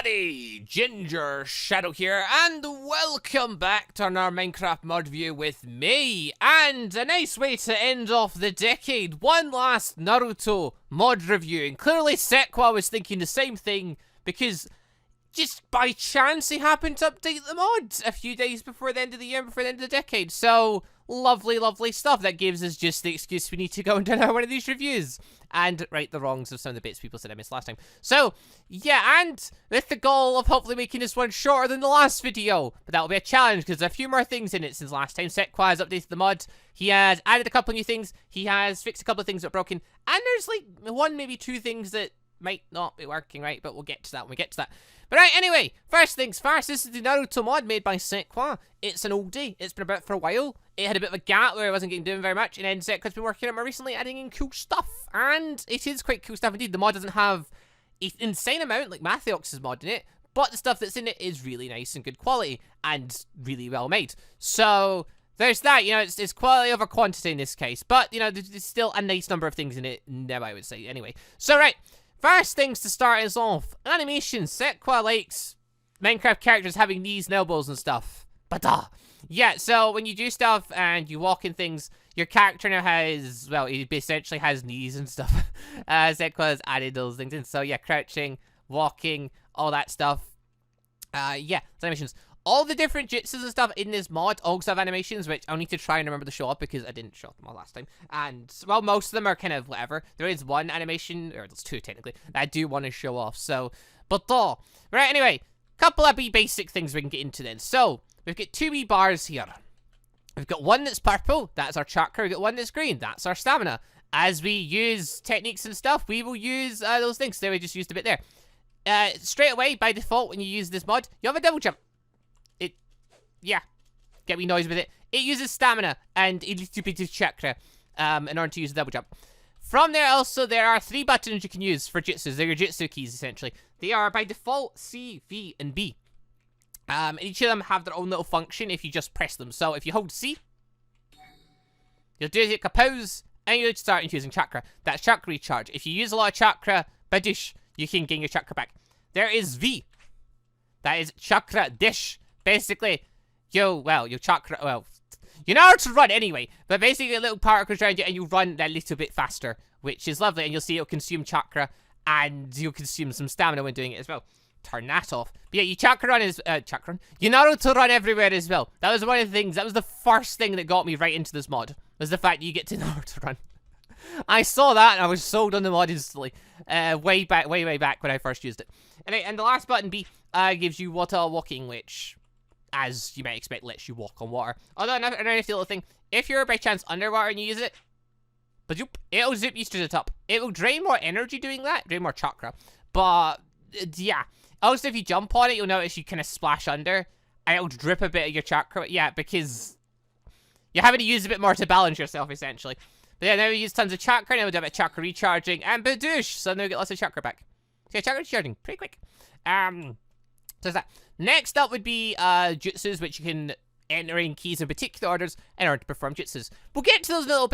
everybody! Gingershadow here, and welcome back to another Minecraft mod review with me. And a nice way to end off the decade. One last Naruto mod review. And clearly Sekwa was thinking the same thing, because just by chance he happened to update the mod a few days before the end of the year, before the end of the decade. So, lovely, lovely stuff. That gives us just the excuse we need to go and do another one of these reviews and right the wrongs of some of the bits people said I missed last time. So, yeah, and with the goal of hopefully making this one shorter than the last video. But that'll be a challenge, because there are a few more things in it since last time. Sekwa has updated the mod. He has added a couple of new things. He has fixed a couple of things that are broken. And there's like one, maybe two things that might not be working right, but we'll get to that when we get to that. But right, anyway, first things first, this is the Naruto mod made by Sekwa. It's an oldie. It's been about for a while. It had a bit of a gap where it wasn't doing very much, and then Sekwa's been working on it more recently, adding in cool stuff. And it is quite cool stuff indeed. The mod doesn't have an insane amount, like Mathiox is modding it, but the stuff that's in it is really nice and good quality, and really well made. So, there's that, you know, it's quality over quantity in this case. But, you know, there's still a nice number of things in it, now I would say, anyway. So, right. First things to start us off, animations. Sekwa likes Minecraft characters having knees and elbows and stuff. But yeah, so when you do stuff and you walk in things, your character now has, well, he essentially has knees and stuff. Sekwa has added those things in. So yeah, crouching, walking, all that stuff. Yeah, animations. All the different jutsus and stuff in this mod also have animations, which I'll need to try and remember to show up because I didn't show them all last time. And, well, most of them are kind of whatever. There is one animation, or there's two technically, that I do want to show off, so, but right, anyway, couple of basic things we can get into then. So, we've got two wee bars here. We've got one that's purple, that's our chakra. We've got one that's green, that's our stamina. As we use techniques and stuff, we will use those things. So we just used a bit there. Straight away, by default, when you use this mod, you have a double jump. Yeah, get me noise with it. It uses stamina and a little bit of chakra in order to use the double jump. From there also, there are 3 buttons you can use for jutsus. They're your jutsu keys, essentially. They are, by default, C, V, and B. And each of them have their own little function if you just press them. So if you hold C, you'll do a pose, and you'll start using chakra. That's chakra recharge. If you use a lot of chakra, badoosh, you can gain your chakra back. There is V. That is chakra dish. Basically, your chakra, well, you know how to run anyway, but basically a little particle around you and you run a little bit faster, which is lovely, and you'll see it'll consume chakra, and you'll consume some stamina when doing it as well. Turn that off. But yeah, you chakra run is, you Naruto run everywhere as well. That was one of the things, that was the first thing that got me right into this mod, was the fact that you get to Naruto run. I saw that and I was sold on the mod instantly, way back when I first used it. And the last button, B, gives you water walking, which, as you might expect, lets you walk on water. Although, another little thing, if you're by chance underwater and you use it, it'll zip you to the top. It will drain more energy doing that, drain more chakra. But, yeah. Also, if you jump on it, you'll notice you kind of splash under, and it'll drip a bit of your chakra. Yeah, because you're having to use a bit more to balance yourself, essentially. But yeah, now we use tons of chakra, now we'll do a bit of chakra recharging, and badoosh! So now we get lots of chakra back. So yeah, chakra recharging, pretty quick. So there's that. Next up would be jutsus, which you can enter in keys in particular orders in order to perform jutsus. We'll get to those in a little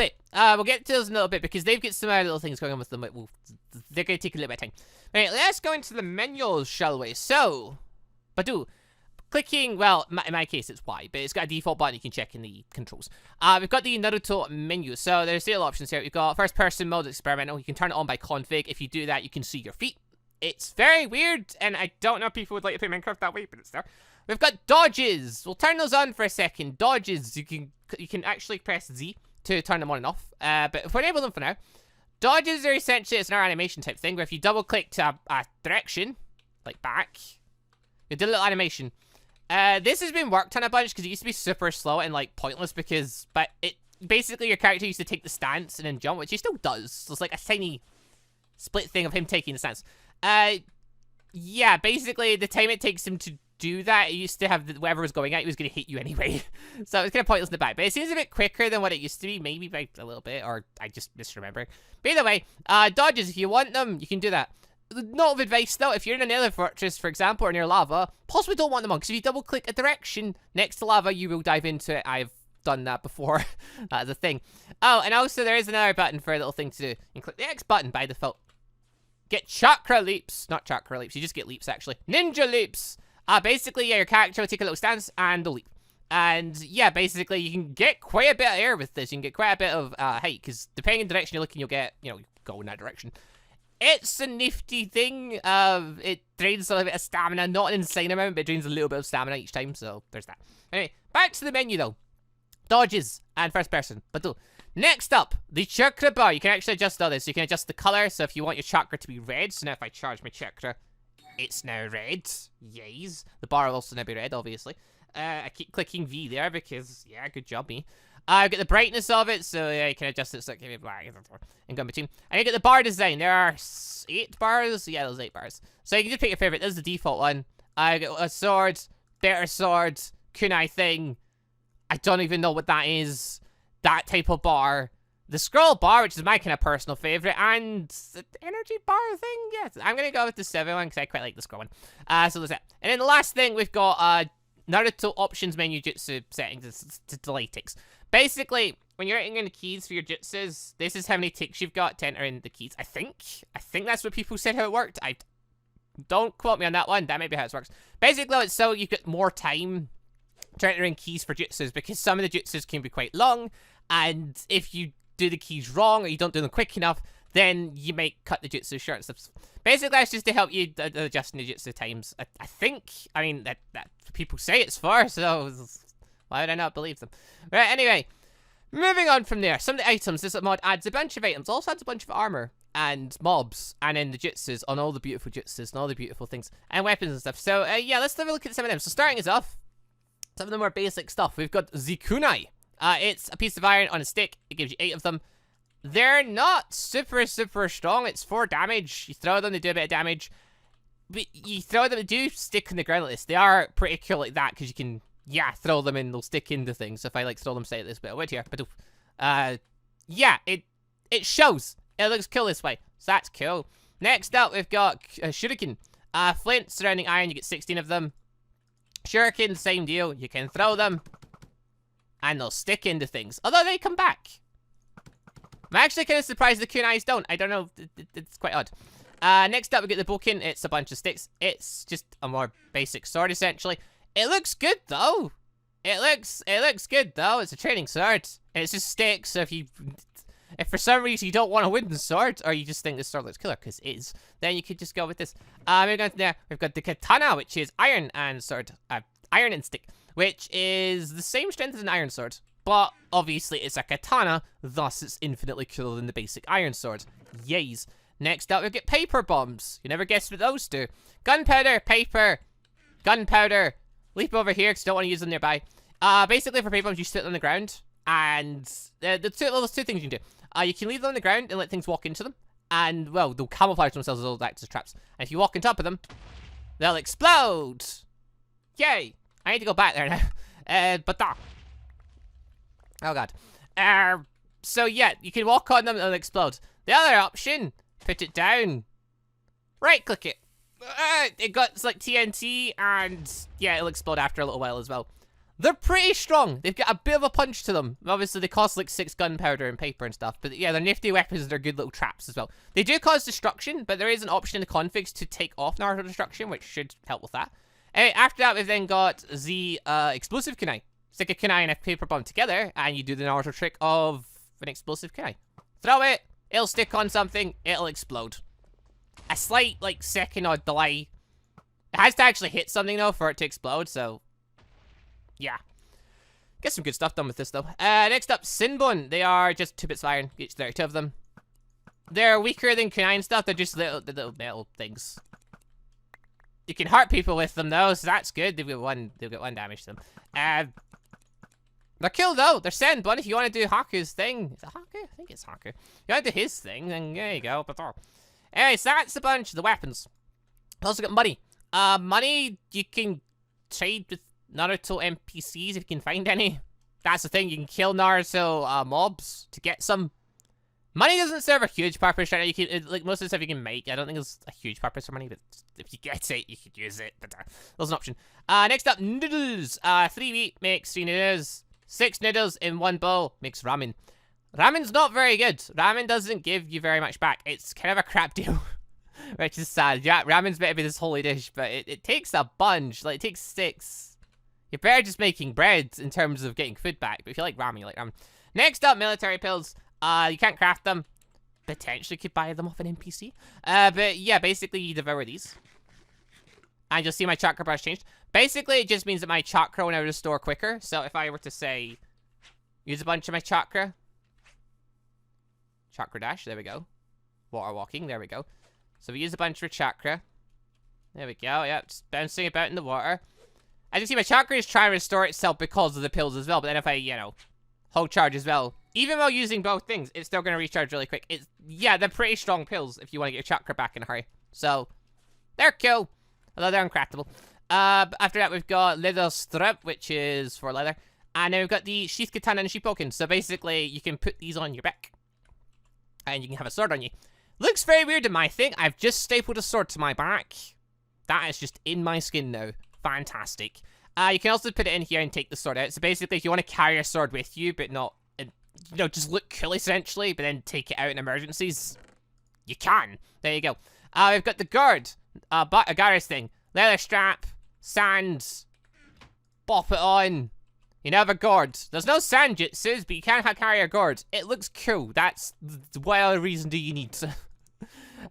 bit. Because they've got some little things going on with them. They're going to take a little bit of time. Right, let's go into the menus, shall we? So, clicking, well, in my case it's Y, but it's got a default button you can check in the controls. We've got the Naruto menu, so there's several options here. We've got first person mode, experimental. You can turn it on by config. If you do that, you can see your feet. It's very weird, and I don't know if people would like to play Minecraft that way, but it's there. We've got dodges. We'll turn those on for a second. Dodges, you can actually press Z to turn them on and off, but if we enable them for now. Dodges are essentially, it's an animation type thing, where if you double click to a direction, like back, you do a little animation. This has been worked on a bunch, because it used to be super slow and, like, pointless, but basically your character used to take the stance and then jump, which he still does, so it's like a tiny split thing of him taking the stance. Yeah, basically, the time it takes him to do that, it used to have whatever was going at, he was going to hit you anyway. So it's kind of pointless in the back. But it seems a bit quicker than what it used to be, maybe by a little bit, or I just misremember. But either way, dodges, if you want them, you can do that. Note of advice, though, if you're in a nether fortress, for example, or near lava, possibly don't want them on, because if you double click a direction next to lava, you will dive into it. I've done that before. That is a thing. Oh, and also there is another button for a little thing to do. You can click the X button by default. get chakra leaps. Not chakra leaps, you just get leaps, actually. Ninja leaps. Basically, yeah, your character will take a little stance and a leap. And, yeah, basically, you can get quite a bit of air with this. You can get quite a bit of height, because depending on the direction you're looking, you'll get, you know, go in that direction. It's a nifty thing. It drains a little bit of stamina. Not an insane amount, but it drains a little bit of stamina each time, so there's that. Anyway, back to the menu, though. Dodges and first person. But next up, the chakra bar. You can actually adjust all this. You can adjust the color, so if you want your chakra to be red, so now if I charge my chakra, it's now red. Yes. The bar will also now be red, obviously. I keep clicking V there because, yeah, good job, me. I've got the brightness of it, so yeah, you can adjust it so it can be black and go in between. And you get the bar design. There are 8 bars. Yeah, there's 8 bars. So you can just pick your favorite. This is the default one. I got a sword, better sword, kunai thing. I don't even know what that is. That type of bar. The scroll bar, which is my kind of personal favorite, and the energy bar thing. Yeah, I'm gonna go with the 7 one because I quite like the scroll one. So there's that. And then the last thing we've got Naruto options menu jutsu settings. It's delay ticks. Basically, when you're entering in the keys for your jutsus, this is how many ticks you've got to enter in the keys. I think that's what people said how it worked. I don't quote me on that one. That may be how it works. Basically, it's so you get more time to enter in keys for jutsus, because some of the jutsus can be quite long, and if you do the keys wrong or you don't do them quick enough, then you may cut the jutsu short and stuff. Basically, that's just to help you adjust the jutsu times. I think, I mean, that people say it's for, so why would I not believe them? Right, anyway, moving on from there. Some of the items, this mod adds a bunch of items, also adds a bunch of armor and mobs, and then the jutsus on all the beautiful jutsus and all the beautiful things, and weapons and stuff. So, yeah, let's have a look at some of them. So, starting us off, some of the more basic stuff. We've got the kunai. It's a piece of iron on a stick. It gives you 8 of them. They're not super strong. It's 4 damage. You throw them, they do a bit of damage. But you throw them, they do stick on the ground like this. They are pretty cool like that, because you can, yeah, throw them and they'll stick into things. If I, like, throw them, say, this bit of wood here. But, yeah, it shows. It looks cool this way. So that's cool. Next up, we've got Shuriken. Flint surrounding iron, you get 16 of them. Shuriken, same deal. You can throw them, and they'll stick into things. Although they come back. I'm actually kind of surprised the kunais don't. I don't know. It's quite odd. Next up, we get the boken. It's a bunch of sticks. It's just a more basic sword, essentially. It looks good, though. It looks good, though. It's a training sword. And it's just sticks, so if for some reason you don't want a wooden sword, or you just think this sword looks killer, because it is, then you could just go with this. Moving on from there, we've got the katana, which is iron and sword. Iron and stick, which is the same strength as an iron sword. But, obviously, it's a katana, thus it's infinitely cooler than the basic iron sword. Yays. Next up, we get paper bombs. You never guessed what those do. Gunpowder, paper, gunpowder. Leap over here, because you don't want to use them nearby. Basically, for paper bombs, you sit on the ground, and there's 2 things you can do. You can leave them on the ground and let things walk into them, and, well, they'll camouflage themselves as old act as traps. And if you walk on top of them, they'll explode. Yay. I need to go back there now. Oh, God. So, yeah, you can walk on them and they'll explode. The other option, put it down. Right-click it. It got, like, TNT, and, yeah, it'll explode after a little while as well. They're pretty strong. They've got a bit of a punch to them. Obviously, they cost, like, 6 gunpowder and paper and stuff. But, yeah, they're nifty weapons. They're good little traps as well. They do cause destruction, but there is an option in the configs to take off Naruto destruction, which should help with that. Anyway, after that, we've then got the explosive kunai. Stick a kunai and a paper bomb together, and you do the Naruto trick of an explosive kunai. Throw it, it'll stick on something, it'll explode. A slight, like, second or delay. It has to actually hit something, though, for it to explode, so yeah. Get some good stuff done with this, though. Next up, Sinbon. They are just 2 bits of iron, each 32 of them. They're weaker than kunai and stuff, they're just little metal things. You can hurt people with them, though, so that's good. They've got 1 damage to them. They're cool, though. They're Senbon. If you want to do Haku's thing. Is it Haku? I think it's Haku. If you want to do his thing, then there you go. Anyway, so that's a bunch of the weapons. We've also got money. Money, you can trade with Naruto NPCs if you can find any. That's the thing. You can kill Naruto mobs to get some. Money doesn't serve a huge purpose right now. You can, like, most of the stuff you can make, I don't think there's a huge purpose for money, but if you get it, you could use it. But there's an option. Next up, noodles. 3 wheat makes 3 noodles. 6 noodles in 1 bowl makes ramen. Ramen's not very good. Ramen doesn't give you very much back. It's kind of a crap deal. Which is sad. Yeah, ramen's meant to be this holy dish, but it takes a bunch. Like, it takes 6. You're better just making bread in terms of getting food back. But if you like ramen, you like ramen. Next up, military pills. You can't craft them. Potentially could buy them off an NPC. But yeah, basically you devour these. And you'll see my chakra bars changed. Basically, it just means that my chakra will now restore quicker. So if I were to say, use a bunch of my chakra. Chakra dash, there we go. Water walking, there we go. So we use a bunch of chakra. There we go, yep, just bouncing about in the water. As you see, my chakra is trying to restore itself because of the pills as well. But then if I, you know, hold charge as well, even while using both things, it's still going to recharge really quick. Yeah, they're pretty strong pills if you want to get your chakra back in a hurry. So, they're cool. Although they're uncraftable. After that, we've got leather strip, which is for leather. And then we've got the sheath katana and shippoken. So basically, you can put these on your back. And you can have a sword on you. Looks very weird in my thing. I've just stapled a sword to my back. That is just in my skin now. Fantastic. You can also put it in here and take the sword out. So basically, if you want to carry a sword with you, but not, you know, just look cool essentially, but then take it out in emergencies, you can. There you go. We've got the guard, a garage thing, leather strap, sand, bop it on. You now have a guard. There's no sand jutsus, but you can carry a guard. It looks cool. That's what other reason do you need?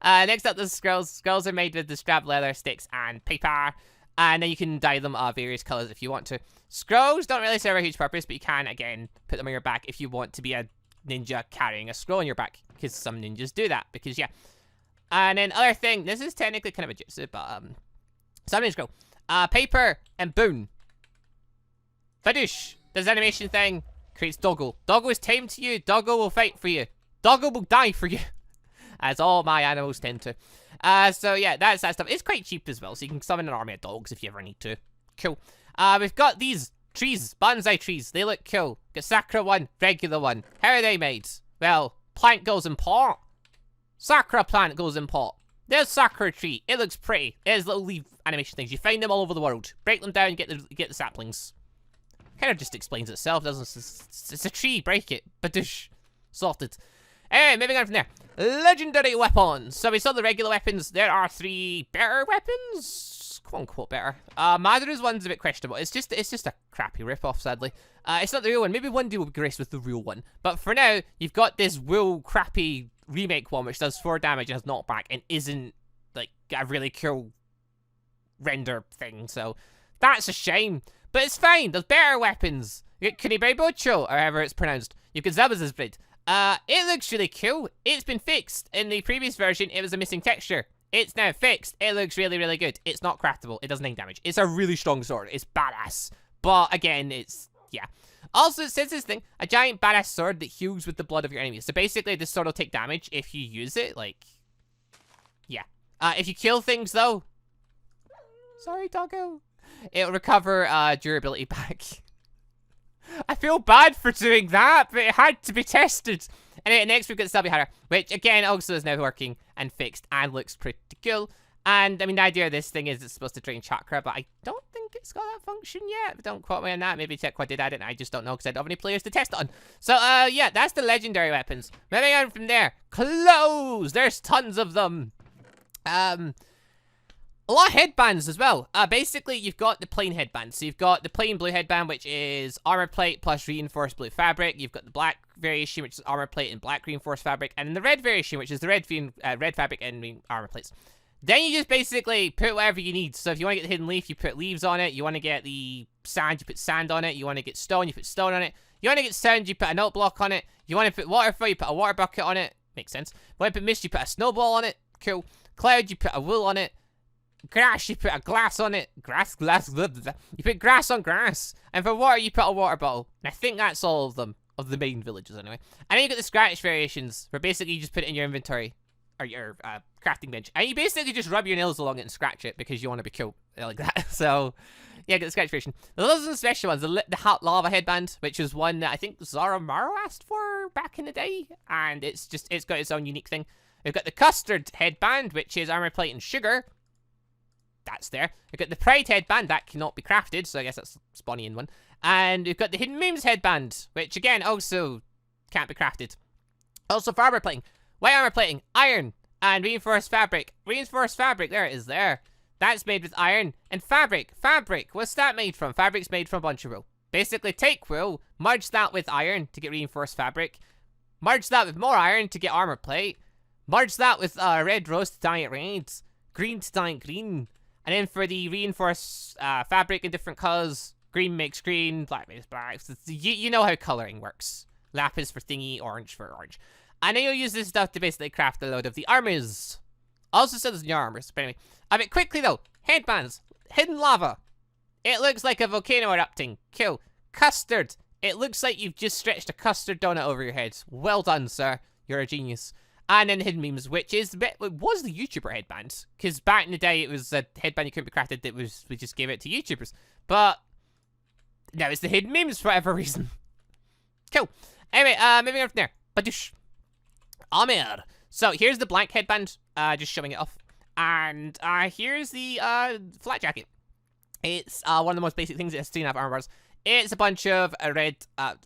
Next up, the scrolls. Scrolls are made with the strap leather, sticks, and paper. And then you can dye them various colors if you want to. Scrolls don't really serve a huge purpose, but you can, again, put them on your back if you want to be a ninja carrying a scroll on your back. Because some ninjas do that, because, yeah. And then other thing, this is technically kind of a jutsu, but, something scroll. Paper and boon. Fadoosh. This animation thing creates Doggo. Doggo is tamed to you. Doggo will fight for you. Doggo will die for you. As all my animals tend to. So yeah, that's that stuff. It's quite cheap as well, so you can summon an army of dogs if you ever need to. Cool. We've got these trees, bonsai trees. They look cool. Got Sakura one, regular one. How are they made? Well, plant goes in pot. Sakura plant goes in pot. There's Sakura tree. It looks pretty. There's little leaf animation things. You find them all over the world. Break them down, get the saplings. Kind of just explains itself, doesn't it? It's a tree. Break it. Badoosh. Sorted. Anyway, moving on from there. Legendary weapons. So we saw the regular weapons. There are 3 better weapons. Quote unquote better. Madara's one's a bit questionable. It's just a crappy ripoff, sadly. It's not the real one. Maybe one day will be graced with the real one. But for now, you've got this wool crappy remake one which does 4 damage and has knockback and isn't like a really cool render thing. So that's a shame. But it's fine. There's better weapons. You get Kunibei Bocho, or however it's pronounced. You get Zabuza's Blade. It looks really cool. It's been fixed. In the previous version, it was a missing texture. It's now fixed. It looks really, really good. It's not craftable. It doesn't take damage. It's a really strong sword. It's badass. But again, yeah. Also, it says this thing, a giant badass sword that heals with the blood of your enemies. So basically, this sword will take damage if you use it. Like, yeah. If you kill things, though. Sorry, doggo. It'll recover durability back. I feel bad for doing that, but it had to be tested. Anyway, next we've got Sabihara, which again also is now working and fixed and looks pretty cool. And I mean, the idea of this thing is it's supposed to drain chakra, but I don't think it's got that function yet. Don't quote me on that. Maybe Tech did add it, and I just don't know because I don't have any players to test it on. So, yeah, that's the legendary weapons. Moving on from there, clothes. There's tons of them. A lot of headbands as well. Basically, you've got the plain headband. So you've got the plain blue headband, which is armor plate plus reinforced blue fabric. You've got the black variation, which is armor plate and black reinforced fabric. And then the red variation, which is the red fabric and armor plates. Then you just basically put whatever you need. So if you want to get the hidden leaf, you put leaves on it. You want to get the sand, you put sand on it. You want to get stone, you put stone on it. You want to get sand, you put a note block on it. You want to put waterfall, you put a water bucket on it. Makes sense. You want to put mist, you put a snowball on it. Cool. Cloud, you put a wool on it. Grass, you put a glass on it. Grass, blah, blah, blah. You put grass on grass. And for water, you put a water bottle. And I think that's all of them. Of the main villages, anyway. And then you got the scratch variations, where basically you just put it in your inventory. Or your crafting bench. And you basically just rub your nails along it and scratch it, because you want to be cool. Like that. So, yeah, get the scratch variation. Those are the special ones. The hot lava headband, which is one that I think Zaromaru asked for back in the day. And it's got its own unique thing. We've got the custard headband, which is armor plate and sugar. That's there. We've got the pride headband, that cannot be crafted, so I guess that's spawny in one. And we've got the hidden memes headband, which again also can't be crafted. Also for armor plating, white armor plating, iron, And reinforced fabric. Reinforced fabric, there it is there. That's made with iron. And fabric. Fabric, what's that made from? Fabric's made from a bunch of wool. Basically, take wool, merge that with iron to get reinforced fabric. Merge that with more iron to get armor plate. Merge that with red rose to dye it red. Green to dye it green. And then for the reinforced fabric in different colors, green makes green, black makes black. So you know how coloring works. Lapis for thingy, orange for orange. And then you'll use this stuff to basically craft a load of the armors. Also says your armors, but anyway. A bit quickly though, headbands, hidden lava. It looks like a volcano erupting. Cool. Custard. It looks like you've just stretched a custard donut over your head. Well done, sir. You're a genius. And then hidden memes, which is it was the YouTuber headband, because back in the day it was a headband you couldn't be crafted. That was we just gave it to YouTubers, but now it's the hidden memes for whatever reason. Cool. Anyway, moving on from there. Badoosh. Amir. So here's the blank headband, just showing it off, and here's the flat jacket. It's one of the most basic things that has to have armor bars. It's a bunch of a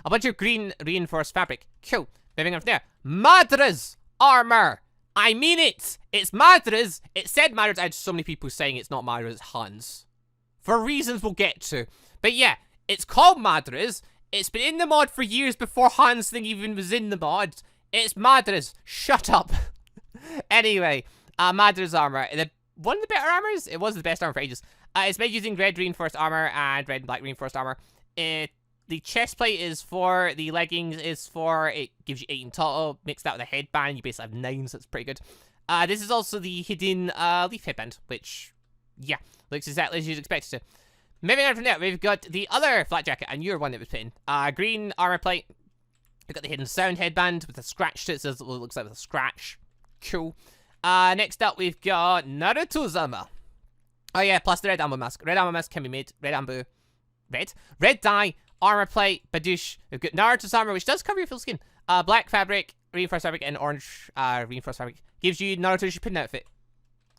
bunch of green reinforced fabric. Cool. Moving on from there. Madra's armor. I mean it. It's Madra's. It said Madra's. I had so many people saying it's not Madra's, it's Hans. For reasons we'll get to. But yeah, it's called Madra's. It's been in the mod for years before Hans thing even was in the mod. It's Madra's. Shut up. Anyway, Madra's armor. One of the better armors. It was the best armor for ages. It's made using red reinforced armor and red and black reinforced armor. The chest plate is for, the leggings is for, it gives you 8 in total. Mixed that with a headband, you basically have 9, so it's pretty good. This is also the hidden leaf headband, which, yeah, looks exactly as you'd expect it to. Moving on from there, we've got the other flat jacket, a newer one that was put in. Green armor plate. We've got the hidden sound headband with a scratch to it, so it looks like with a scratch. Cool. Next up, we've got Naruto's armor. Oh yeah, plus the red amber mask. Red amber mask can be made. Red dye. Armor plate, badoosh. We've got Naruto's armor, which does cover your full skin. Black fabric, reinforced fabric, and orange reinforced fabric. Gives you Naruto's Shippuden outfit.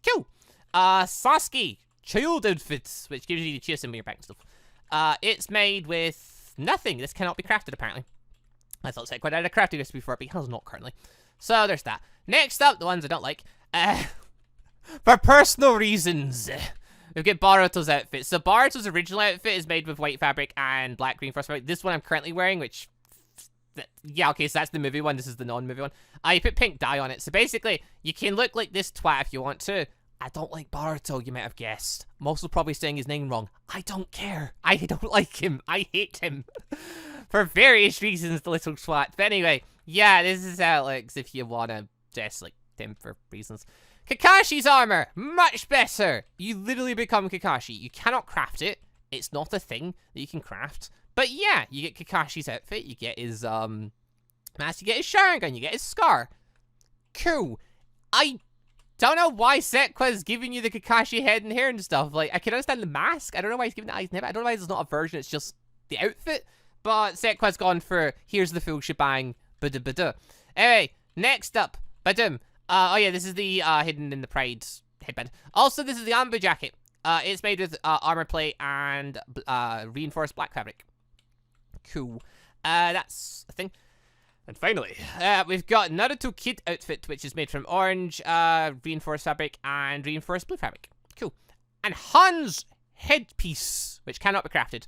Cool. Sasuke, child outfits, which gives you the chia symbol in your back and stuff. It's made with nothing. This cannot be crafted, apparently. I thought Set Quad had a crafting recipe for it, but he has not currently. So there's that. Next up, the ones I don't like. For personal reasons. We've got Boruto's outfit. So Boruto's original outfit is made with white fabric and black reinforced fabric. This one I'm currently wearing, which... Yeah, okay, so that's the movie one. This is the non-movie one. You put pink dye on it. So basically, you can look like this twat if you want to. I don't like Boruto, you might have guessed. I'm also probably saying his name wrong. I don't care. I don't like him. I hate him. For various reasons, the little twat. But anyway, yeah, this is how it looks if you want to dress like him for reasons. Kakashi's armor, much better. You literally become Kakashi. You cannot craft it. It's not a thing that you can craft. But yeah, you get Kakashi's outfit. You get his mask. You get his Sharingan. You get his scar. Cool. I don't know why Sekwa's giving you the Kakashi head and hair and stuff. Like, I can understand the mask. I don't know why he's giving it eyes and hair. I don't know why there's not a version. It's just the outfit. But Sekwa's gone for, here's the full shebang. Bada. Anyway, next up. Badum. Oh yeah, this is the hidden in the pride headband. Also, this is the amber jacket. It's made with armor plate and reinforced black fabric. Cool. That's a thing. And finally, we've got Naruto Kid outfit, which is made from orange, reinforced fabric, and reinforced blue fabric. Cool. And Han's headpiece, which cannot be crafted.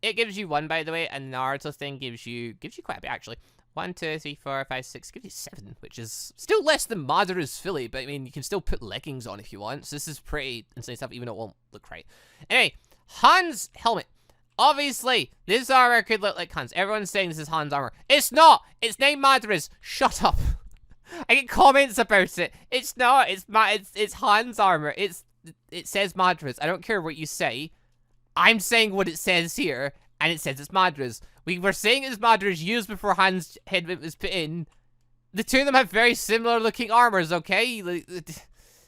It gives you 1, by the way, and Naruto thing gives you quite a bit, actually. 1, 2, 3, 4, 5, 6, gives you 7, which is still less than Madara's Philly, but I mean, you can still put leggings on if you want, so this is pretty insane stuff, even though it won't look right. Anyway, Han's helmet. Obviously, this armor could look like Hans. Everyone's saying this is Hans' armor. It's not! It's named Madara's. Shut up. I get comments about it. It's not. It's Hans' armor. It says Madara's. I don't care what you say. I'm saying what it says here, and it says it's Madara's. We were saying it's Madara's years before Hans' headband was put in. The two of them have very similar looking armors, okay? Like,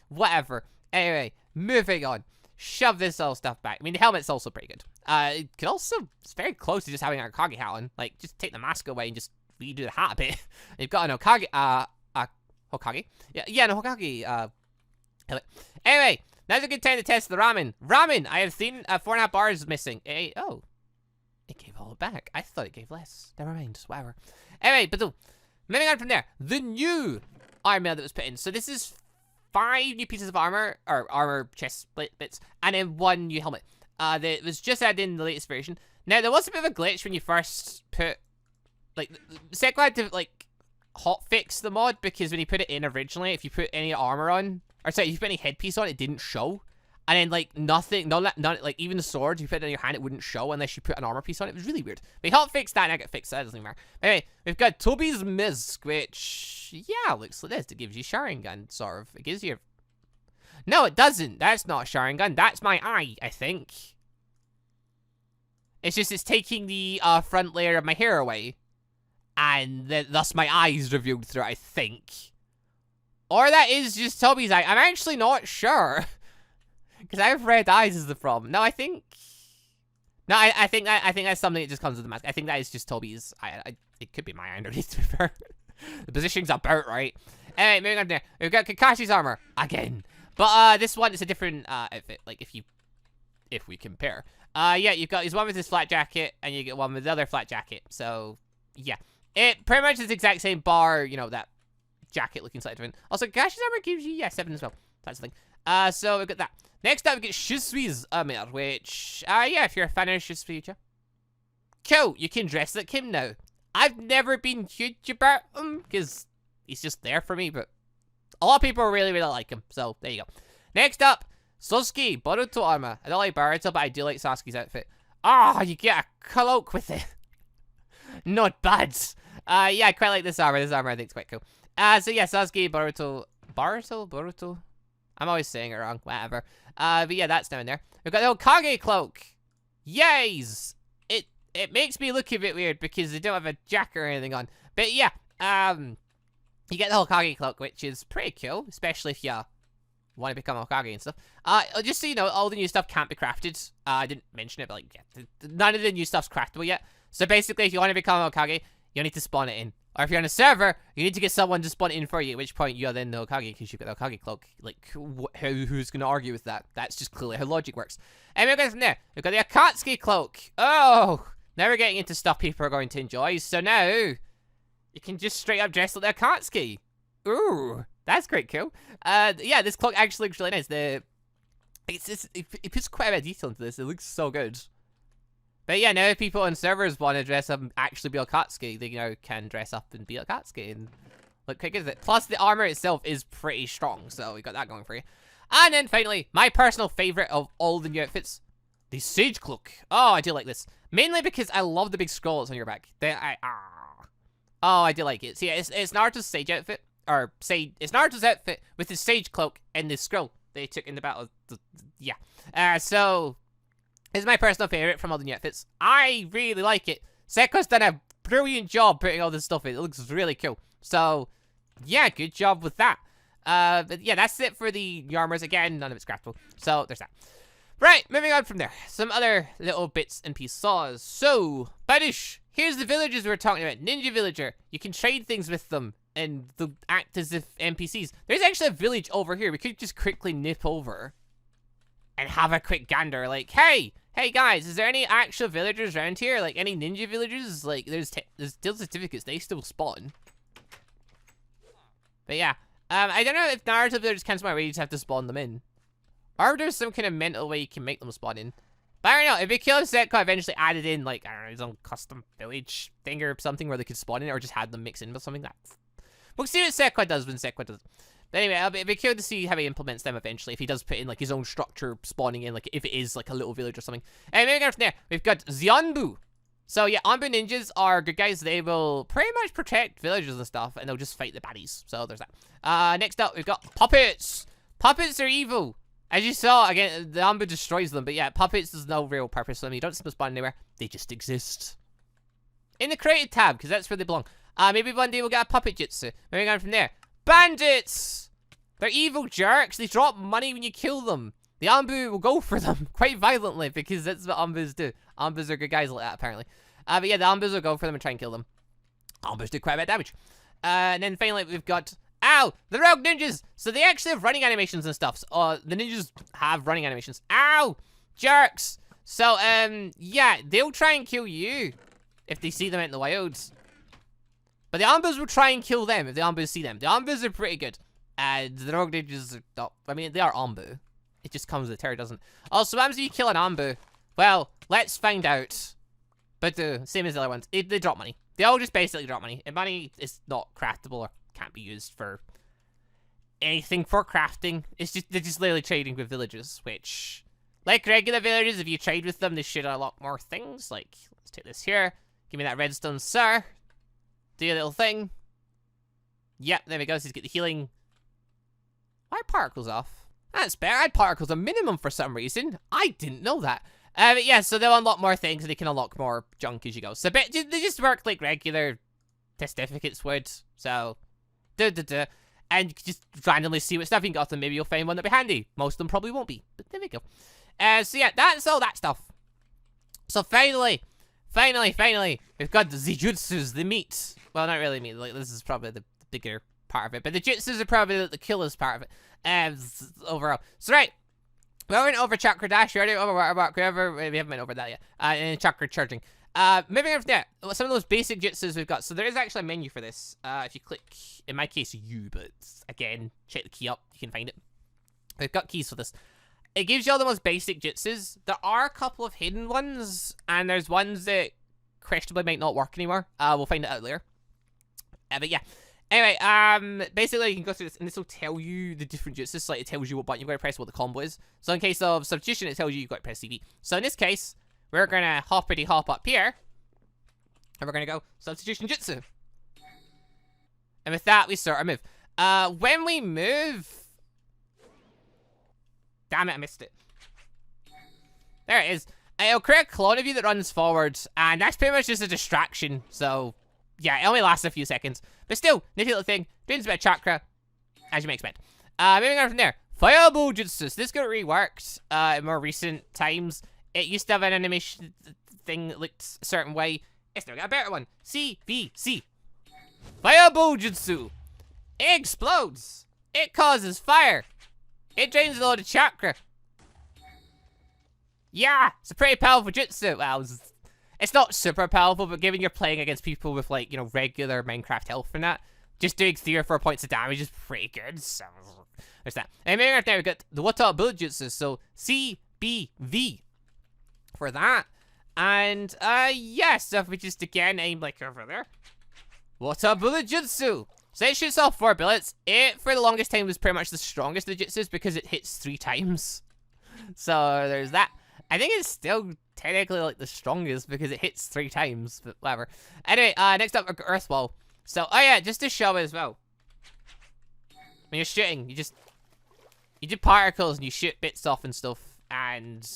whatever. Anyway, moving on. Shove this all stuff back. I mean, the helmet's also pretty good. It could also, it's very close to just having an Okage hat on. Like, just take the mask away and just redo the hat a bit. You've got an Okage, Hokage? Yeah, an Hokage, helmet. Anyway, now's a good time to test the ramen. Ramen, I have seen 4.5 bars missing. Oh. It gave all back. I thought it gave less. Never mind. Whatever. Anyway, but moving on from there. The new armor that was put in. So this is 5 new pieces of armor, or armor chest bits, and then 1 new helmet. That was just added in the latest version. Now, there was a bit of a glitch when you first put, like, Seco had to, like, hotfix the mod, because when you put it in originally, if you put any armor on, or sorry, if you put any headpiece on, it didn't show. And then, like, nothing, none, like, even the sword, you put it in your hand, it wouldn't show unless you put an armor piece on it. It was really weird. But he hotfixed that, and I got fixed, so that doesn't even matter. But anyway, we've got Toby's Misk, which, yeah, looks like this. It gives you Sharingan, sort of. It gives you... No, it doesn't. That's not Sharingan. That's my eye, I think. It's just, it's taking the front layer of my hair away. And thus my eyes revealed through it, I think. Or that is just Toby's eye. I'm actually not sure. Because I have red eyes is the problem. No, I think... No, I think that's something that just comes with the mask. I think that is just Toby's eye. It could be my eye underneath, to be fair. The positioning's about right. Anyway, moving on there. We've got Kakashi's armor. Again. But this one is a different outfit. Like, if we compare. Yeah, you've got one with his flat jacket, and you get one with the other flat jacket. So, yeah. It pretty much is the exact same bar, you know, that jacket looking slightly different. Also, Kakashi's armor gives you, yeah, 7 as well. That's the thing. So we've got that. Next up, we get JUTSU's armor, which, yeah, if you're a fan of JUTSU, cool, you can dress like him now. I've never been huge about him, because he's just there for me, but a lot of people really, really like him, so there you go. Next up, Sasuke Boruto armor. I don't like Boruto, but I do like Sasuke's outfit. Ah, you get a cloak with it. Not bad. Yeah, I quite like this armor. This armor I think is quite cool. So yeah, Sasuke Boruto. Boruto? I'm always saying it wrong. Whatever. But yeah, that's down there. We've got the Hokage cloak. Yays! It makes me look a bit weird because they don't have a jacket or anything on. But yeah, you get the Hokage cloak, which is pretty cool, especially if you want to become a Hokage and stuff. Just so you know, all the new stuff can't be crafted. I didn't mention it, but like, yeah, none of the new stuff's craftable yet. So basically, if you want to become a Hokage, you need to spawn it in. Or if you're on a server, you need to get someone to spawn it in for you, at which point you're then the Hokage because you've got the Hokage cloak. Like, who's going to argue with that? That's just clearly how logic works. And we've got from there. We've got the AKATSUKI cloak. Oh, now we're getting into stuff people are going to enjoy. So now, you can just straight up dress like the AKATSUKI. Ooh, that's quite cool. Yeah, this cloak actually looks really nice. It puts quite a bit of detail into this. It looks so good. But yeah, now if people on servers want to dress up and actually be AKATSUKI, they now can dress up and be AKATSUKI and look quite good at it. Plus, the armor itself is pretty strong, so we got that going for you. And then finally, my personal favorite of all the new outfits, the Sage Cloak. Oh, I do like this. Mainly because I love the big scrolls on your back. Oh, I do like it. So yeah, it's Naruto's Sage outfit. Or, it's Naruto's outfit with his Sage Cloak and the scroll they took in the battle. Yeah. So... It's my personal favorite from all the new outfits. I really like it. Seko's done a brilliant job putting all this stuff in. It looks really cool. So, yeah, good job with that. But yeah, that's it for the new armors. Again, none of it's craftable. So, there's that. Right, moving on from there. Some other little bits and pieces. So, Badush, here's the villagers we were talking about. Ninja villager. You can trade things with them and they'll act as if NPCs. There's actually a village over here. We could just quickly nip over and have a quick gander. Like, Hey guys, is there any actual villagers around here? Like, any ninja villagers? Like, there's still certificates. They still spawn. But yeah. I don't know if Naruto villagers can spawn where you just have to spawn them in. Or there's some kind of mental way you can make them spawn in. But I don't know. It'd be cool if Seco eventually added in, like, I don't know, his own custom village thing or something where they could spawn in or just had them mix in with something. We'll see what Seco does when Seco does. But anyway, it'd be cool to see how he implements them eventually, if he does put in, like, his own structure spawning in, like, if it is, like, a little village or something. And moving on from there, we've got Zanbu. So, yeah, Anbu ninjas are good guys. They will pretty much protect villages and stuff, and they'll just fight the baddies. So, there's that. Next up, we've got puppets. Puppets are evil. As you saw, again, the Anbu destroys them, but yeah, puppets, there's no real purpose for them. You don't spawn anywhere. They just exist. In the created tab, because that's where they belong. Maybe one day we'll get a puppet jutsu. Moving on from there. Bandits! They're evil jerks. They drop money when you kill them. The Anbu will go for them quite violently because that's what Anbus do. Anbus are good guys like that, apparently. But yeah, the Anbus will go for them and try and kill them. Anbus do quite a bit of damage. And then finally, we've got... Ow! The rogue ninjas! So they actually have running animations and stuff. So, the ninjas have running animations. Ow! Jerks! So, yeah, they'll try and kill you if they see them out in the wilds. But the Ambus will try and kill them if the Ambus see them. The Ambus are pretty good. And the Rogue Ninjas are not. I mean, they are Ambu. It just comes with the terror, doesn't it? Also, what happens if you kill an Ambu? Well, let's find out. But same as the other ones. They drop money. They all just basically drop money. And money is not craftable or can't be used for anything for crafting. It's just, they're just literally trading with villagers, which, like regular villagers, if you trade with them, they should unlock more things. Like, let's take this here. Give me that redstone, sir. Do your little thing. Yep, there we go. So you get the healing. Why are particles off? That's better. I had particles a minimum for some reason. I didn't know that. But yeah, so they'll unlock more things and they can unlock more junk as you go. So they just work like regular certificates would. So, and you can just randomly see what stuff you can get off them. Maybe you'll find one that'll be handy. Most of them probably won't be, but there we go. So yeah, that's all that stuff. So finally, we've got the jutsus, the meat. Well, not really meat. Like, this is probably the bigger part of it, but the jutsus are probably the killer's part of it. Overall. So right, we went over chakra dash. We already over whatever. We haven't been over that yet. And chakra charging. Moving over there, some of those basic jutsus we've got. So there is actually a menu for this. If you click, in my case, U, but again, check the key up. You can find it. We've got keys for this. It gives you all the most basic jutsus. There are a couple of hidden ones, and there's ones that questionably might not work anymore. We'll find it out later. But yeah. Anyway, basically you can go through this, and this will tell you the different jutsus. Like, it tells you what button you've got to press, what the combo is. So in case of substitution, it tells you you've got to press CV. So in this case, we're gonna hoppity hop up here, and we're gonna go substitution jutsu. And with that, we start our move. When we move, damn it, I missed it. There it is. It'll create a clone of you that runs forward, and that's pretty much just a distraction. So yeah, it only lasts a few seconds, but still, nifty little thing. Drains a bit of chakra, as you may expect. Moving on from there, fireball jutsus. This got reworked in more recent times. It used to have an animation thing that looked a certain way. It's now got a better one. CVC. Fireball jutsu. It explodes. It causes fire. It drains a load of chakra. Yeah, it's a pretty powerful jutsu. Well, it's not super powerful, but given you're playing against people with, like, you know, regular Minecraft health and that, just doing 3 or 4 points of damage is pretty good. So there's that. And maybe right there we got the water bullet jutsu. So CBV for that. And yeah, so if we just again aim like over there, water bullet jutsu. So it shoots off 4 bullets. It for the longest time was pretty much the strongest of the jutsus because it hits 3 times. So there's that. I think it's still technically like the strongest because it hits 3 times, but whatever. Anyway, next up, Earth Wall. So, oh yeah, just to show as well. When you're shooting, you do particles and you shoot bits off and stuff, and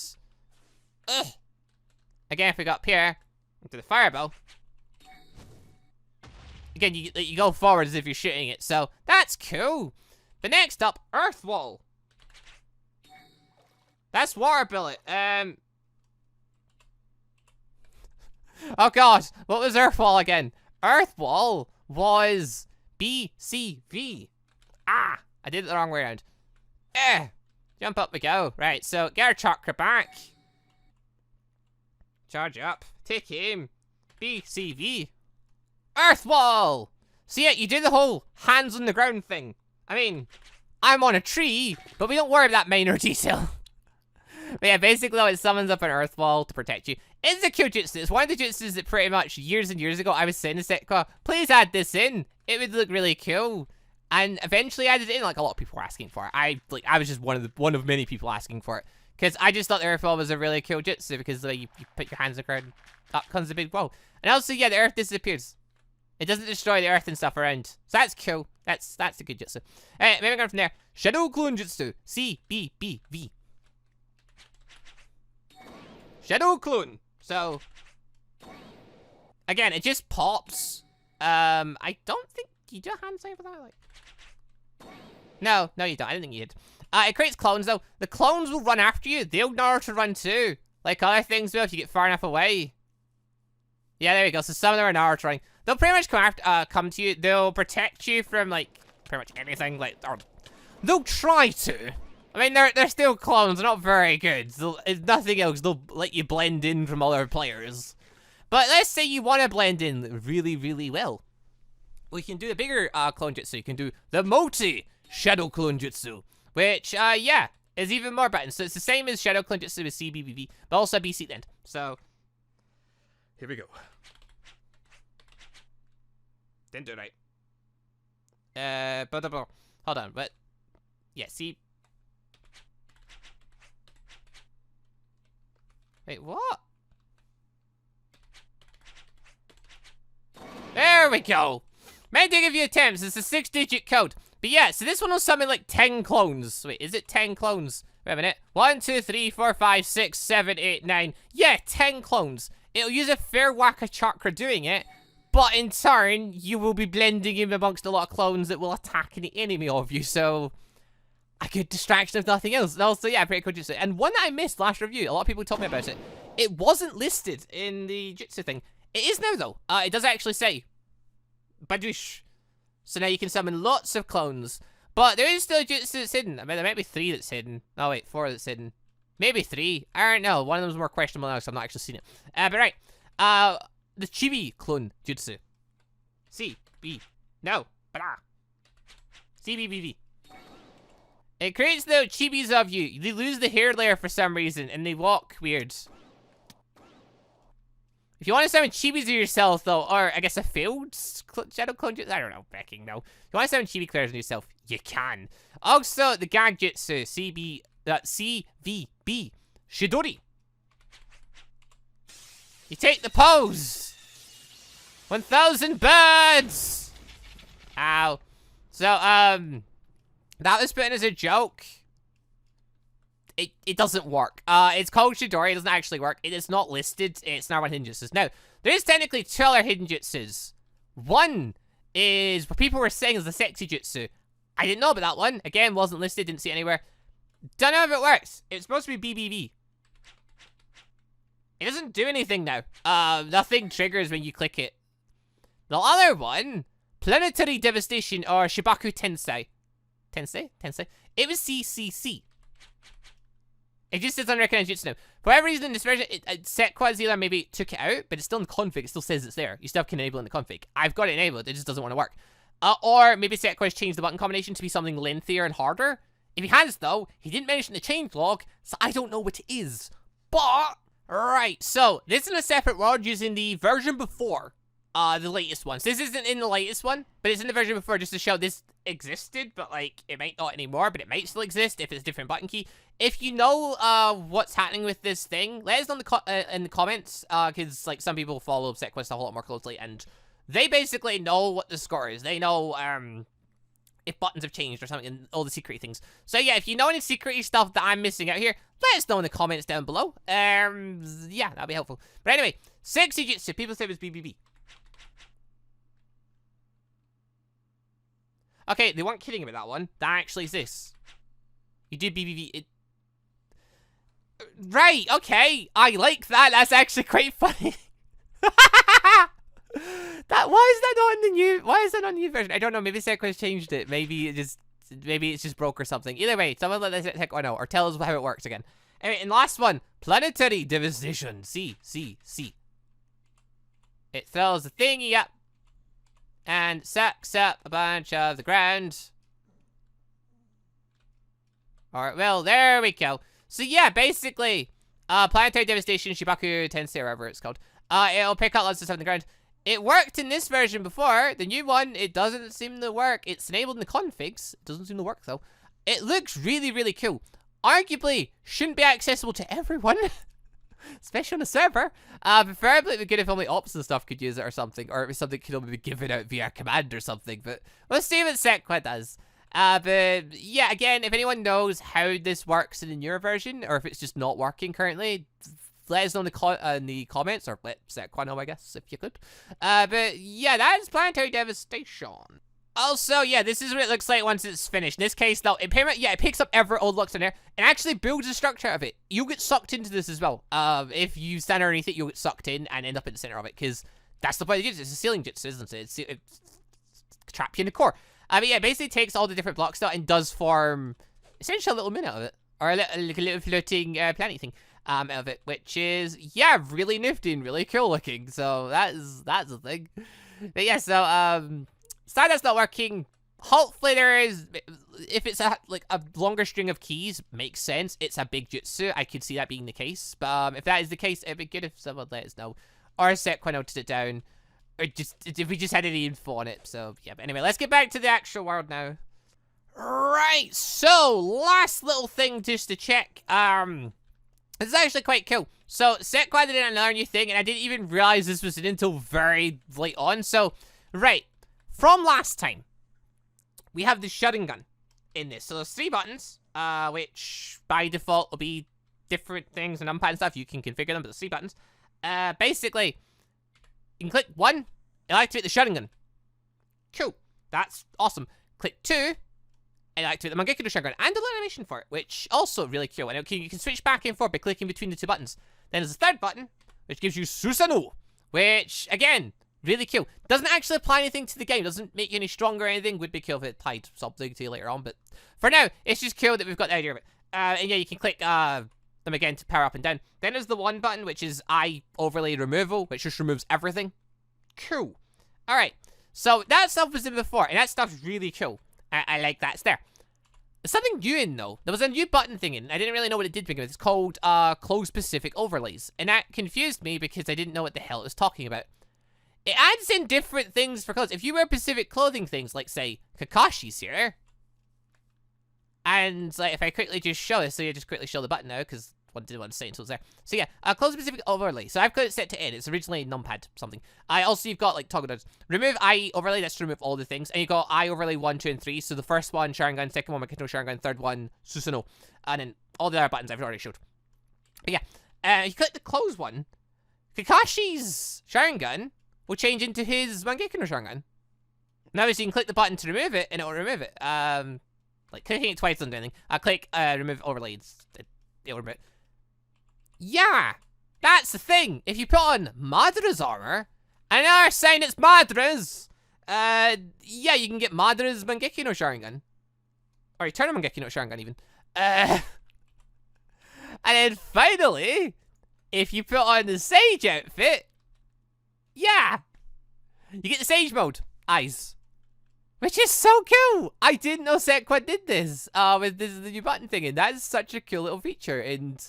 again, if we go up here into the fireball, again, you go forward as if you're shooting it, so that's cool. But next up, Earth Wall. That's water bullet. Oh god, what was Earth Wall again? Earth Wall was BCV. Ah, I did it the wrong way around. Jump up we go. Right, so get our chakra back. Charge up. Take aim. BCV. Earth Wall. So yeah, you do the whole hands on the ground thing. I mean, I'm on a tree, but we don't worry about that minor detail. But yeah, basically it summons up an Earth Wall to protect you. It's a cute jutsu. It's one of the jutsus that pretty much years and years ago I was saying to Sekwa, please add this in. It would look really cool. And eventually added it in, like a lot of people were asking for it. I was just one of many people asking for it. Because I just thought the Earth Wall was a really cool jutsu because you put your hands on the ground, up comes a big wall. And also, yeah, the Earth disappears. It doesn't destroy the Earth and stuff around. So that's cool. That's a good jutsu. Alright, moving on from there. Shadow Clone Jutsu. CBBV. Shadow Clone. So, again, it just pops. I don't think you do a hand save for that. Like, no, you don't. I didn't think you did. It creates clones though. The clones will run after you. They'll know to run too. Like other things will if you get far enough away. Yeah, there you go. So some of them are Naruto running. They'll pretty much come to you. They'll protect you from like pretty much anything. Like, or they'll try to. I mean, they're still clones. They're not very good. If nothing else, they'll let you blend in from other players. But let's say you want to blend in really, really well. we can do the bigger clone jutsu. You can do the multi-shadow clone jutsu, which, yeah, is even more buttons. So it's the same as shadow clone jutsu with CBBV, but also BC at the end. So, here we go. Didn't do it right. Hold on, but, yeah, see. Wait, what? There we go. Meant to give you attempts. It's a 6-digit code. But yeah, so this one will summon like 10 clones. Wait, is it 10 clones? Wait a minute. 1, 2, 3, 4, 5, 6, 7, 8, 9. Yeah, 10 clones. It'll use a fair whack of chakra doing it. But in turn, you will be blending in amongst a lot of clones that will attack any enemy of you. So, a good distraction if nothing else. And also, yeah, pretty cool jutsu. And one that I missed last review, a lot of people told me about it. It wasn't listed in the jutsu thing. It is now, though. It does actually say Badoosh. So now you can summon lots of clones. But there is still a jutsu that's hidden. I mean, there might be 3 that's hidden. Oh, wait, 4 that's hidden. Maybe 3. I don't know. One of them's more questionable now, so I've not actually seen it. But right. The Chibi clone jutsu. C-B. No. Blah. C-B-B-V. It creates the chibis of you. They lose the hair layer for some reason, and they walk weird. If you want to summon chibis of yourself, though, or I guess a failed shadow clone jutsu, I don't know, Becking, no. If you want to summon chibi players of yourself, you can. Also, the gag jutsu, CVB, Shidori. You take the pose. 1,000 birds. Ow. So, that was put in as a joke. It doesn't work. It's called Shidori. It doesn't actually work. It is not listed. It's not one hidden jutsus. Now, there is technically 2 other hidden jutsus. One is what people were saying is the sexy jutsu. I didn't know about that one. Again, wasn't listed. Didn't see it anywhere. Don't know if it works. It's supposed to be BBB. It doesn't do anything now. Nothing triggers when you click it. The other one, Planetary Devastation or Shibaku Tensei. Tensei? It was CCC. It just says unrecognized jutsu now. For whatever reason, in this version, Setquads either maybe took it out, but it's still in config. It still says it's there. You still can enable it in the config. I've got it enabled. It just doesn't want to work. Or maybe Setquads changed the button combination to be something lengthier and harder. If he has, though, he didn't mention the changelog, so I don't know what it is. But, right, so this is in a separate world using the version before the latest one. So this isn't in the latest one, but it's in the version before just to show this existed, but like it might not anymore, but it might still exist if it's a different button key. If you know what's happening with this thing, let us know in the comments, because like some people follow SetQuest a whole lot more closely, and they basically know what the score is. They know if buttons have changed or something, and all the secret things. So yeah, if you know any secret stuff that I'm missing out here, let us know in the comments down below. Yeah, that'd be helpful. But anyway, sexy jutsu. People say it was BBB. Okay, they weren't kidding about that one. That actually exists. You do BBV. Right, okay. I like that. That's actually quite funny. Why is that not in the new? Why is that not in the new version? I don't know. Maybe Sequoia's changed it. Maybe it's just broke or something. Either way, someone let this heck know or tell us how it works again. Anyway, and last one, Planetary Devastation. C. It throws the thingy up and sucks up a bunch of the ground. Alright, well, there we go. So yeah, basically, Planetary Devastation, Shibaku Tensei, or whatever it's called. It'll pick up lots of stuff on the ground. It worked in this version before. The new one, it doesn't seem to work. It's enabled in the configs. It doesn't seem to work, though. It looks really, really cool. Arguably, shouldn't be accessible to everyone. Especially on a server. Preferably it'd be good if only ops and stuff could use it or something. Or if something could only be given out via command or something. But we'll see what Setquad does. But yeah, again, if anyone knows how this works in the newer version, or if it's just not working currently, let us know in the comments, or let Setquad know, I guess, if you could. But yeah, that is Planetary Devastation. Also, yeah, this is what it looks like once it's finished. In this case, though, it picks up every old looks in there and actually builds a structure out of it. You'll get sucked into this as well. If you stand underneath it, you'll get sucked in and end up in the center of it, because that's the point of the jutsu. It's a ceiling jutsu, isn't it? It's trap you in the core. But yeah, it basically takes all the different blocks though and does form essentially a little moon out of it, or a little floating planet thing out of it, which is, yeah, really nifty and really cool looking. So that's the thing. But yeah, so Sad that's not working. Hopefully there is, if it's like a longer string of keys, makes sense. It's a big jutsu. I could see that being the case. But if that is the case, it'd be good if someone let us know. Or Sekwa noted it down. Or just, if we just had any info on it. So, yeah. But anyway, let's get back to the actual world now. Right. So, last little thing just to check. This is actually quite cool. So, Sekwa did another new thing, and I didn't even realize this was until very late on. So, right. From last time, we have the Sharingan in this. So there's 3 buttons, which by default will be different things and numpad and stuff. You can configure them, but there's 3 buttons. Basically, you can click 1, it'll activate the Sharingan. Cool. That's awesome. Click 2, and it'll activate the Mangekyo no Sharingan, and a little animation for it, which also really cool. And you can switch back and forth by clicking between the 2 buttons. Then there's a 3rd button, which gives you Susanoo, which, again, really cool. Doesn't actually apply anything to the game. Doesn't make you any stronger or anything. Would be cool if it applied something to you later on. But for now, it's just cool that we've got the idea of it. And yeah, you can click them again to power up and down. Then there's the 1 button, which is eye overlay removal, which just removes everything. Cool. Alright. So that stuff was in before, and that stuff's really cool. I like that's there. There's something new in, though. There was a new button thing in. I didn't really know what it did begin with. It's called close-specific overlays. And that confused me because I didn't know what the hell it was talking about. It adds in different things for clothes. If you wear specific clothing things, like, say, Kakashi's here. And, like, if I quickly just show this, so you just quickly show the button now, because I didn't want to say it until it's there. So, yeah, clothes-specific overlay. So, I've got it set to N. It's originally numpad something. Also, you've got, like, toggle does. Remove eye overlay. That's to remove all the things. And you've got eye overlay 1, 2, and 3. So, the first one, Sharingan. Second one, Mangekyo no Sharingan. Third one, Susanoo. And then all the other buttons I've already showed. But, yeah. You click the close one. Kakashi's Sharingan will change into his Mangekyo no Sharingan. Now, so you can click the button to remove it, and it will remove it. Like, clicking it twice doesn't do anything. I'll click remove overlays. It'll remove it. Yeah! That's the thing! If you put on Madara's armor, and now are saying it's Madara's, yeah, you can get Madara's Mangekyo no Sharingan. Or Eternal Mangekyo no Sharingan, even. And then finally, if you put on the Sage outfit, yeah! You get the Sage mode. Eyes. Which is so cool! I didn't know Sekwa did this. With this the new button thing, and that is such a cool little feature. And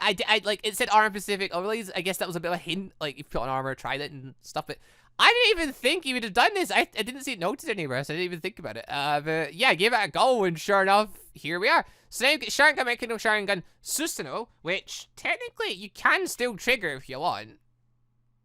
I like, it said armor specific overlays. I guess that was a bit of a hint. Like, if you put on armor, tried it and stuff. But I didn't even think he would have done this. I didn't see it noted anywhere, so I didn't even think about it. But yeah, gave it a go, and sure enough, here we are. So now you get Sharingan, Mangekyo no Sharingan, Susanoo, which technically you can still trigger if you want.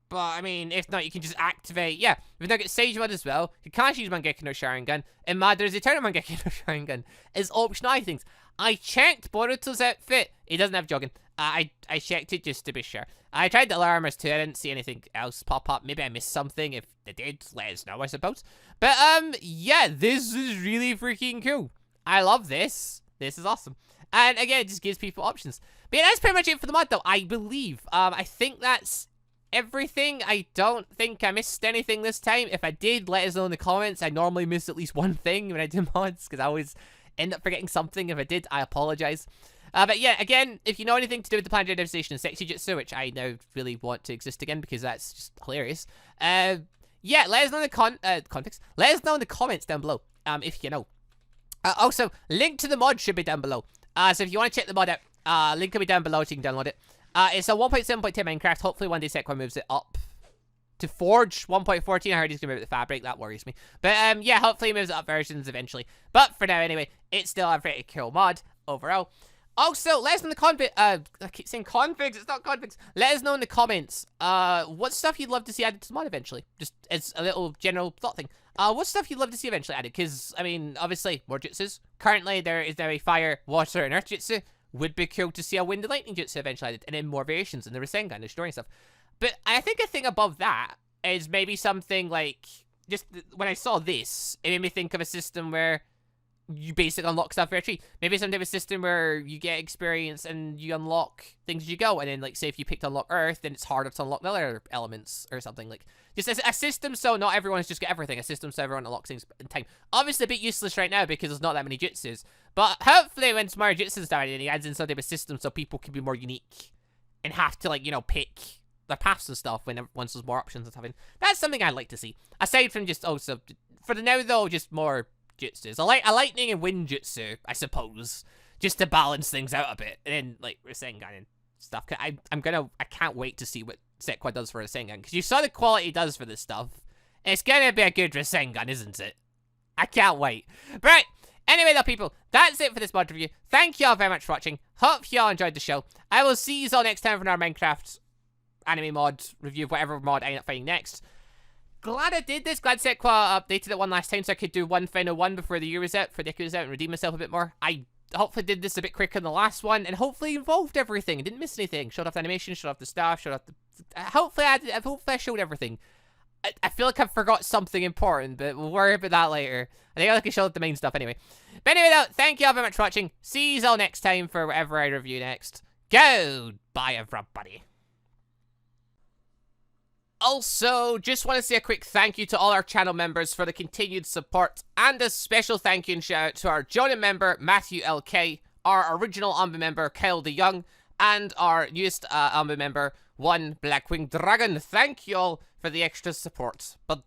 But, I mean, if not, you can just activate, yeah. We've now got Sage mode as well, Kakashi's Mangekyo no Sharingan, and Madara's Eternal Mangekyo no Sharingan as optional things. I checked Boruto's outfit. He doesn't have jogging. I checked it just to be sure. I tried the alarmers too. I didn't see anything else pop up. Maybe I missed something. If they did, let us know, I suppose. But, yeah, this is really freaking cool. I love this. This is awesome. And, again, it just gives people options. But yeah, that's pretty much it for the mod, though, I believe. I think that's everything. I don't think I missed anything this time. If I did, let us know in the comments. I normally miss at least one thing when I do mods, because I always end up forgetting something. If I did, I apologize. But yeah, again, if you know anything to do with the planetary devastation and sexy jutsu, which I now really want to exist again because that's just hilarious. Yeah, let us know in the context. Let us know in the comments down below, if you know. Also, link to the mod should be down below. So if you want to check the mod out, link will be down below so you can download it. It's a 1.7.10 Minecraft. Hopefully one day Sekwa moves it up to Forge 1.14. I heard he's going to move it to Fabric. That worries me. But yeah, hopefully he moves it up versions eventually. But for now, anyway, it's still a pretty cool mod overall. Also, let us know in the I keep saying configs, it's not configs. Let us know in the comments, what stuff you'd love to see added to the mod eventually. Just as a little general thought thing. What stuff you'd love to see eventually added? Because, I mean, obviously, more jutsus. Currently, there is now a fire, water, and earth jutsu. Would be cool to see a wind and lightning jutsu eventually added, and then more variations in the Rasengan, the story stuff. But I think a thing above that is maybe something like, just when I saw this, it made me think of a system where you basically unlock stuff very cheap. Maybe some type of system where you get experience and you unlock things as you go, and then, like, say if you picked unlock Earth, then it's harder to unlock the other elements or something. Like, just a system so not everyone's just got everything. A system so everyone unlocks things in time. Obviously a bit useless right now because there's not that many jutsus, but hopefully when more jutsus started and he adds in some type of system so people can be more unique and have to, like, you know, pick their paths and stuff once there's more options and stuff. And that's something I'd like to see. Aside from just also for the now though, just more jutsus. A lightning and wind jutsu, I suppose, just to balance things out a bit. And then like Rasengan and stuff. I can't wait to see what Sekwa does for Rasengan, because you saw the quality it does for this stuff. It's gonna be a good Rasengan, isn't it? I can't wait. But right, anyway though, people, that's it for this mod review. Thank you all very much for watching. Hope you all enjoyed the show. I will see you all next time for our Minecraft anime mod review of whatever mod I end up finding next. Glad I did this. Glad Sekwa updated it one last time so I could do one final one before the year was out, for the year was out, and redeem myself a bit more. I hopefully did this a bit quicker than the last one, and hopefully involved everything. I didn't miss anything. Showed off the animation, showed off the stuff, showed off the... Hopefully I showed everything. I feel like I forgot something important, but we'll worry about that later. I think I can show the main stuff anyway. But anyway though, thank you all very much for watching. See you all next time for whatever I review next. Goodbye everybody. Also, just want to say a quick thank you to all our channel members for the continued support, and a special thank you and shout out to our Jonah member, Matthew LK, our original Amba member, Kyle the Young, and our newest Amba member, One Blackwing Dragon. Thank you all for the extra support. But